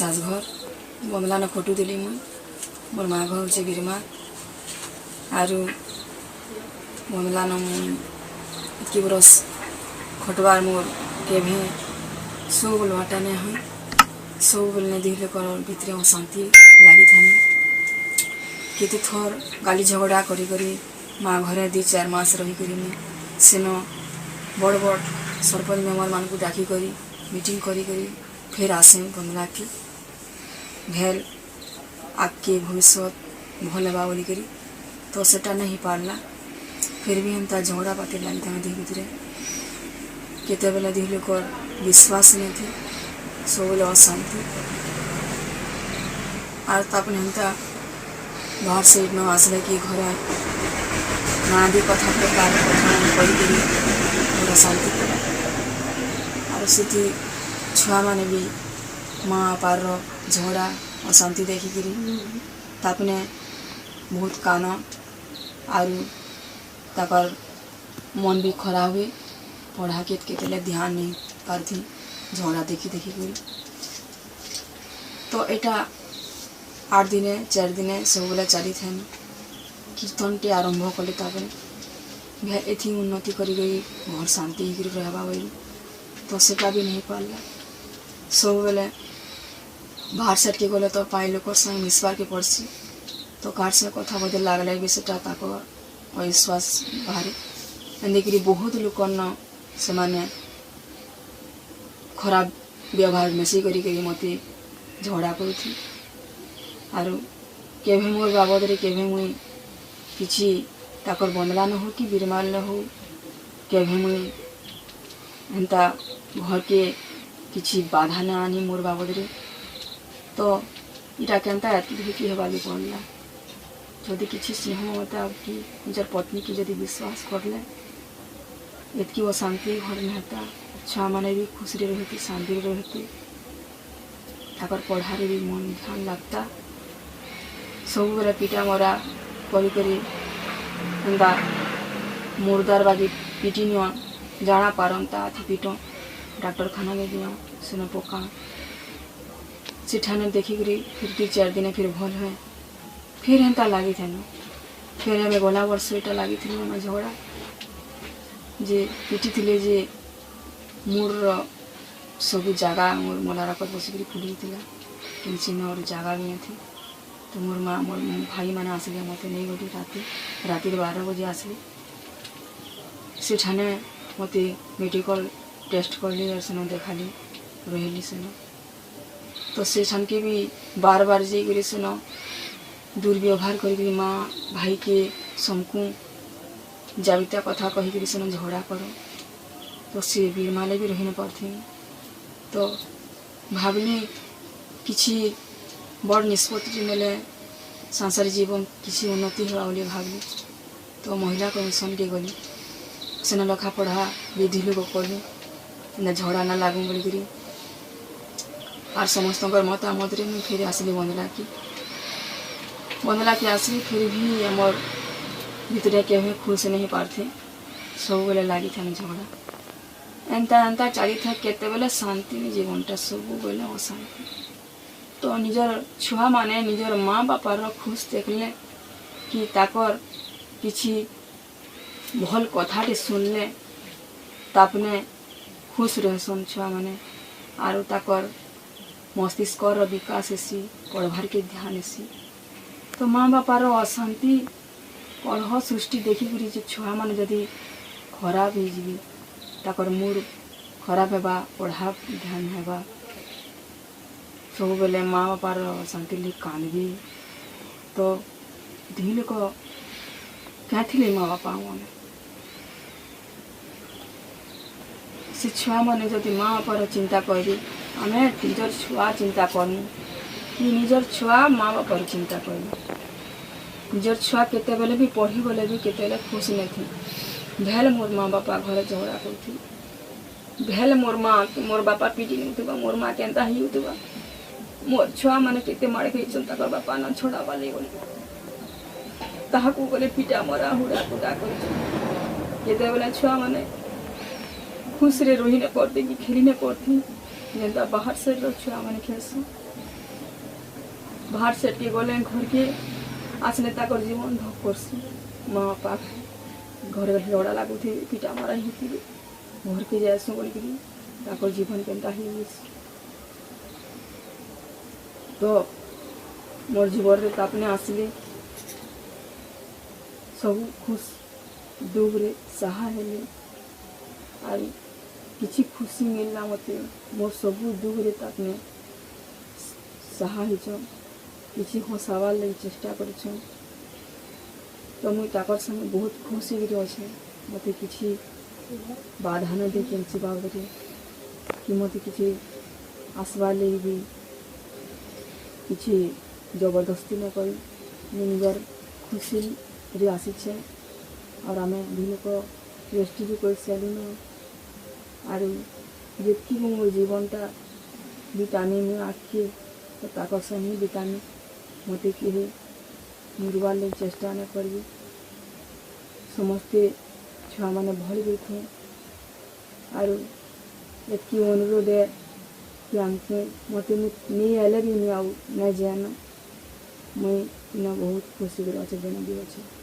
सास घर बंगला न खटू देली मुई मोर माँ घर से गिरमा आरु बंगला न मुई इतकी बरस खटवार मोर केभे सब लुआटा नहीं हुई सब बोलने दिले कर भितर अशांति लगी था केते थर गाली झगड़ा करी करी माँ घरे 2-4 मास रही करी सेन बड़ बड़ सरपंच मेम्बर मान को डाकी करी मीटिंग करी करी फिर आसे बंगला की भेल आगे भविष्य भल हेबा बोली करी तो सेटा नहीं पारला फिर भी हम झगड़ा पाती लगी था दी भितर केते बेले दी लोग विश्वास नहीं थी सब बेले अशांति और तापने हम बाहर से न आसले कि घर ना दी कथा प्रकार कथा पूरा शांति करा और से छुआ मैंने भी माँ बापार झगड़ा अशांति देखिक तापने बहुत कान आर मन भी खराब हुए पढ़ा के ध्यान नहीं पारथी झगड़ा देखी देखिक तो यहाँ 8 दिने 4 दिने सब बेले चली थे कीर्तन टे आरंभ कले तापने एथि उन्नति करी गई घर शांति रहबा बोली तो सेटा भी नहीं पारला सब बेले बाहर सेट के गले तो पाई लोक संग मिसबार के पड़सी तो कार से कथा बदे लागले भी सेटा ताको अविश्वास बाहर एंदी बहुत लोक से माने खराब व्यवहार मेसी करी मते झगड़ा करुथी आरु केभे मोर बाबद रे केभे मुई किछि ताकर बंदला न हो कि बिरमाल न हो केभे मुई एंता घर के किछि बाधा न आनी मोर बाबद रे तो इटा केनता एतकी हेबाली पड़ला जदि किछि स्नेह ममता कि निजर पत्नी की जदि विश्वास करले एतकी अशांति घर में हेता छुआ माने भी खुश रहती शांति रहती ताकर पढ़ारे भी मन ध्यान लगता सब बेले पिटा मरा करी मुर्दार बाकी पिटी नि जाना पारंता अथी पिट डॉक्टर खाना में दिया सुन पका सेठाने देखिक फिर 2-4 दिन फिर भल हुए फिर हेन्ता लगी थे फिर हमें गला वर्ष यहाँ लगी थी झगड़ा जे पिटी थिले जे मोर सब जगह मोर मलारा बसिक फुली कि और जगह भी थी तो मोर माँ मोर भाई मैंने आसले मत नहीं गली राति 12 बजे आसली सेठाने मत मेडिकल टेस्ट करली और सेन देखाली रही सेन तो सेठान के भी बार बार जाकर सेन दुर्व्यवहार कर माँ भाई के समकु जाबिता कथा कहीकि सेन झगड़ा कर तो सी बिरमाले भी रही न पार्थी तो भावली किसी बड़ निष्पत्ति नेले सांसारिक जीवन किसी उन्नति होगा बोली भावली तो महिला कमिशन के गली सेना लखा पढ़ा विधि लोग कली झगड़ा ना लागू बोलिकी और समस्त मतामत रे मुझे फिर आसली बंदला की आसली फिर भी आमर भितर के खुश नहीं पारथे सब बेले लगी था झगड़ा एंता चली था केते बेले शांति में जीवनटा सब बेले अशांति तो निजर छुआ माने निजर माँ बापार खुश देखले कि ताकर किछि भल कथाटे सुनले तापने खुश रहसन छुआ माने आरो ताकर मस्तिष्कर विकास हेसी पढ़वार के ध्यान हेसी तो माँ बापार अशांति कलह सृष्टि देखिक छुआ माने जदि खराब हो ताकर मूड खराब हेबा पढ़ा ध्यान हेबा सब बेले माँ बापार शांति ले कांदी तो धी लोक क्या थी माँ बापा मैंने से छुआ मैंने जदि माँ बापार चिंता करी आम निजर छुआ चिंता करमु कि निजर छुआ माँ बापार चिंता करी निजर छुआ केते बेले भी पढ़ी गले भी केते बेले खुश नहीं थी भेल मोर माँ बापा घर झगड़ा करती भेल मोर माँ मोर बापा पिटी नहीं मोर माँ केनता ही होता मोर छुआ मैंने केते मारे खाई तक बापा न छोड़ा वाले ताकू गले पिटा मरा हुड़ा कुटा करते बेला छुआ मैंने खुश रे रही नहीं पड़ती कि खेली नहीं पड़ती जेनता बाहर से छुआ मैंने खेलसु बाहर सेट के गले घर के आसने तक जीवन धक करसी माँ बापा घर झगड़ा लगुथे पिटा मारा होती घर के जासु बोलिक जीवन केनता हो तो मोर जीवन रे तापने आसले सब खुश दुख रे सहा हेले आर किछि खुशी मिलला मते मोर सबू दुख रे तापने सहा हिच किछि हसावार लगी चेष्टा करछ तो मुई ताकर संगे बहुत खुशी रे अच्छे मते किछि बाधा न दे केनसी बाबरे कि मते किछि आसबार लगी भी किछि जबरदस्ती न करी निजर खुशी रे आसीछे और आम भी लोक रेस्ट भी कर सारूँ आर जितकी मोर जीवनटा बितानी मुझे आखिए तो ताकर संगे बितानी मत किए मुरबार लगे चेष्टा न करी समस्ते छुआ मैंने भल गई आर एतकी अनुरोध है कि आमके मत नहीं आए भी नहीं आउ नहीं जान मुई बहुत खुशी कर जन्म भी अच्छे।